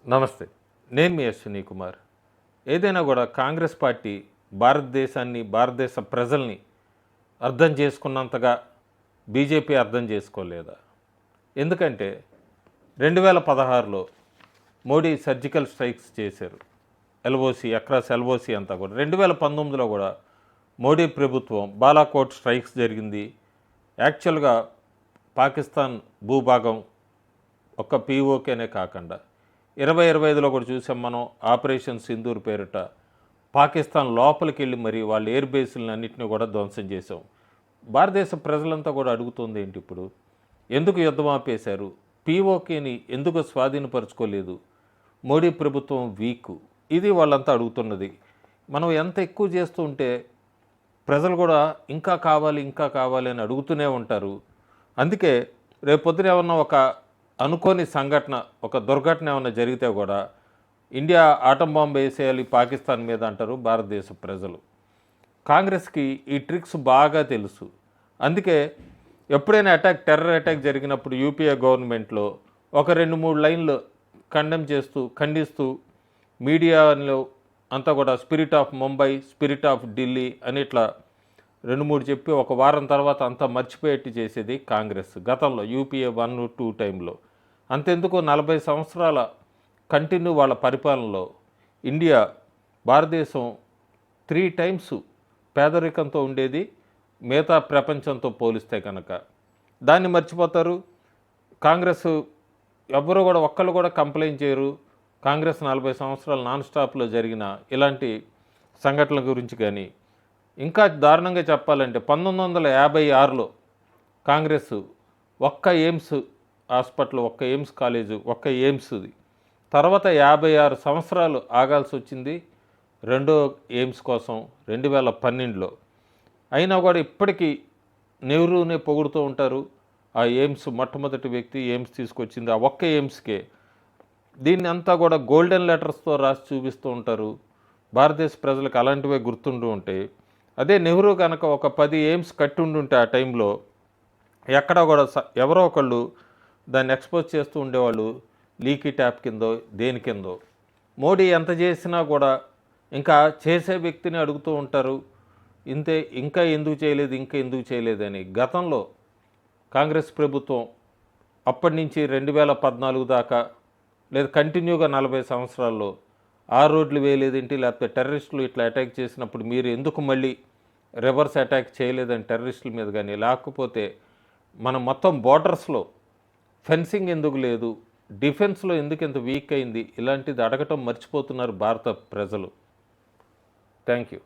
నమస్తే. నేను మీ అశ్విని కుమార్. ఏదైనా కూడా కాంగ్రెస్ పార్టీ భారతదేశాన్ని, భారతదేశ ప్రజల్ని అర్థం చేసుకున్నంతగా బీజేపీ అర్థం చేసుకోలేదా? ఎందుకంటే 2016లో మోడీ సర్జికల్ స్ట్రైక్స్ చేశారు. అక్రాస్ ఎల్ఓసి అంతా కూడా. 2019లో కూడా మోడీ ప్రభుత్వం బాలాకోట్ స్ట్రైక్స్ జరిగింది. యాక్చువల్గా పాకిస్తాన్ భూభాగం ఒక్క పీఓకేనే కాకుండా 2025లో కూడా చూసాం మనం. ఆపరేషన్ సింధూర్ పేరిట పాకిస్తాన్ లోపలికి వెళ్ళి మరి వాళ్ళ ఎయిర్ బేస్లను అన్నింటినీ కూడా ధ్వంసం చేసాం. భారతదేశ ప్రజలంతా కూడా అడుగుతుంది ఏంటి ఇప్పుడు, ఎందుకు యుద్ధం ఆపేశారు, పీఓకేని ఎందుకు స్వాధీనపరచుకోలేదు, మోడీ ప్రభుత్వం వీకు, ఇది వాళ్ళంతా అడుగుతున్నది. మనం ఎంత ఎక్కువ చేస్తూ ఉంటే ప్రజలు కూడా ఇంకా కావాలి ఇంకా కావాలి అని అడుగుతూనే ఉంటారు. అందుకే రేపొద్దున ఏమన్నా ఒక అనుకోని సంఘటన, ఒక దుర్ఘటన ఏమన్నా జరిగితే కూడా ఇండియా ఆటం బాంబు వేసేయాలి పాకిస్తాన్ మీద అంటారు భారతదేశ ప్రజలు. కాంగ్రెస్కి ఈ ట్రిక్స్ బాగా తెలుసు. అందుకే ఎప్పుడైనా టెర్రర్ అటాక్ జరిగినప్పుడు యూపీఏ గవర్నమెంట్లో ఒక 2-3 లైన్లు ఖండిస్తూ మీడియాలో అంతా కూడా spirit of Mumbai, spirit of Delhi అని ఇట్లా 2-3 చెప్పి ఒక వారం తర్వాత అంతా మర్చిపోయేట్టు చేసేది కాంగ్రెస్ గతంలో యూపీఏ 1-2 టైంలో. అంతెందుకు 40 సంవత్సరాల కంటిన్యూ వాళ్ళ పరిపాలనలో భారతదేశం 3 టైమ్స్ పేదరికంతో ఉండేది మిగతా ప్రపంచంతో పోలిస్తే కనుక. దాన్ని మర్చిపోతారు. కాంగ్రెస్ ఎవ్వరూ కూడా ఒక్కళ్ళు కూడా కంప్లైంట్ చేయరు. కాంగ్రెస్ 40 సంవత్సరాలు నాన్ స్టాప్లో జరిగిన ఇలాంటి సంఘటనల గురించి. కానీ ఇంకా దారుణంగా చెప్పాలంటే 1956లో కాంగ్రెస్ ఒక్క ఎయిమ్స్ హాస్పిటల్, ఒక్క ఎయిమ్స్ కాలేజు, ఒక్క ఎయిమ్స్ది తర్వాత 56 సంవత్సరాలు ఆగాల్సి వచ్చింది రెండో ఎయిమ్స్ కోసం 2012లో. అయినా కూడా ఇప్పటికీ నెహ్రూనే పొగుడుతూ ఉంటారు. ఆ ఎయిమ్స్ మొట్టమొదటి వ్యక్తి ఎయిమ్స్ తీసుకొచ్చింది ఆ ఒక్క ఎయిమ్స్కే. దీన్ని అంతా కూడా గోల్డెన్ లెటర్స్తో రాసి చూపిస్తూ ఉంటారు. భారతదేశ ప్రజలకు అలాంటివే గుర్తుంటూ ఉంటాయి. అదే నెహ్రూ కనుక ఒక 10 ఎయిమ్స్ కట్టి ఉండుంటే ఆ టైంలో ఎక్కడా కూడా ఎవరో ఒకళ్ళు దాన్ని ఎక్స్పోజ్ చేస్తూ ఉండేవాళ్ళు, లీకీ ట్యాప్ కిందో దేని కిందో. మోడీ ఎంత చేసినా కూడా ఇంకా చేసే వ్యక్తిని అడుగుతూ ఉంటారు, ఇంకా ఎందుకు చేయలేదని. గతంలో కాంగ్రెస్ ప్రభుత్వం అప్పటి నుంచి 2014 దాకా లేదా కంటిన్యూగా 40 సంవత్సరాల్లో ఆ రోడ్లు వేయలేదేంటి, లేకపోతే టెర్రరిస్టులు ఇట్లా అటాక్ చేసినప్పుడు మీరు ఎందుకు మళ్ళీ రివర్స్ అటాక్ చేయలేదని టెర్రరిస్టుల మీద కానీ, లేకపోతే మన మొత్తం బోర్డర్స్లో ఫెన్సింగ్ ఎందుకు లేదు, డిఫెన్స్లో ఎందుకు ఇంత వీక్ అయింది, ఇలాంటిది అడగటం మర్చిపోతున్నారు భారత ప్రజలు. Thank you.